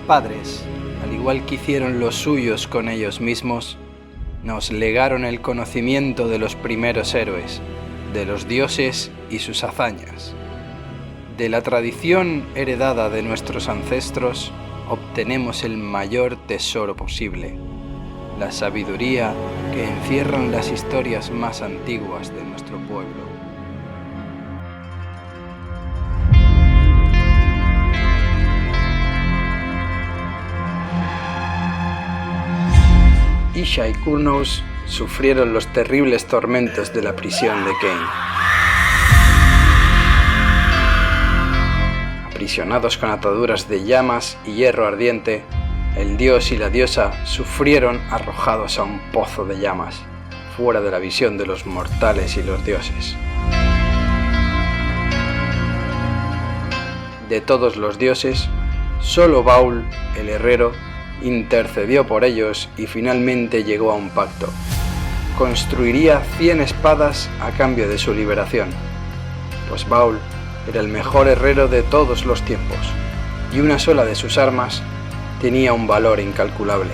padres, al igual que hicieron los suyos con ellos mismos, nos legaron el conocimiento de los primeros héroes, de los dioses y sus hazañas. De la tradición heredada de nuestros ancestros, obtenemos el mayor tesoro posible, la sabiduría que encierran las historias más antiguas de nuestro pueblo. Isha y Kurnoss sufrieron los terribles tormentos de la prisión de Cain. Aprisionados con ataduras de llamas y hierro ardiente, el dios y la diosa sufrieron arrojados a un pozo de llamas, fuera de la visión de los mortales y los dioses. De todos los dioses, solo Baul, el herrero, intercedió por ellos y finalmente llegó a un pacto. Construiría 100 espadas a cambio de su liberación, pues Baul era el mejor herrero de todos los tiempos, y una sola de sus armas tenía un valor incalculable.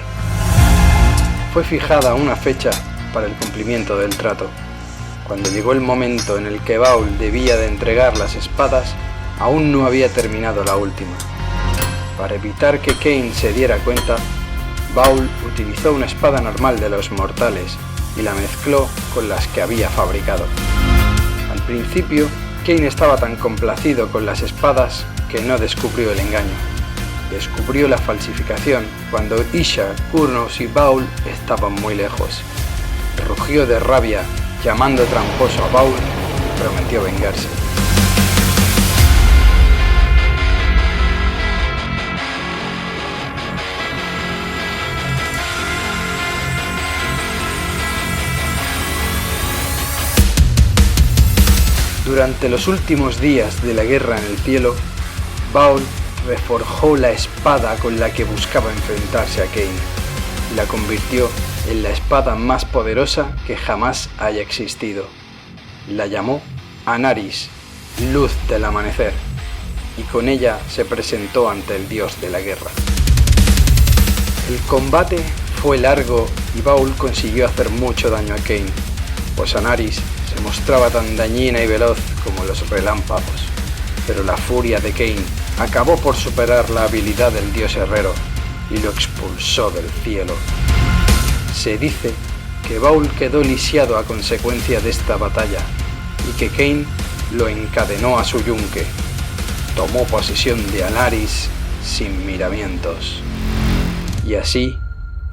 Fue fijada una fecha para el cumplimiento del trato. Cuando llegó el momento en el que Baul debía de entregar las espadas, aún no había terminado la última. Para evitar que Cain se diera cuenta, Baul utilizó una espada normal de los mortales y la mezcló con las que había fabricado. Al principio, Cain estaba tan complacido con las espadas que no descubrió el engaño. Descubrió la falsificación cuando Isha, Kurnoss y Baul estaban muy lejos. Rugió de rabia, llamando tramposo a Baul, y prometió vengarse. Durante los últimos días de la guerra en el cielo, Baul reforjó la espada con la que buscaba enfrentarse a Cain y la convirtió en la espada más poderosa que jamás haya existido. La llamó Anaris, luz del amanecer, y con ella se presentó ante el dios de la guerra. El combate fue largo y Baul consiguió hacer mucho daño a Cain, pues Anaris se mostraba tan dañina y veloz como los relámpagos, pero la furia de Cain acabó por superar la habilidad del dios herrero y lo expulsó del cielo. Se dice que Baul quedó lisiado a consecuencia de esta batalla y que Cain lo encadenó a su yunque. Tomó posesión de Anaris sin miramientos. Y así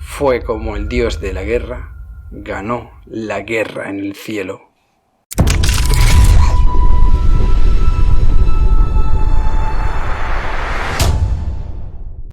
fue como el dios de la guerra ganó la guerra en el cielo.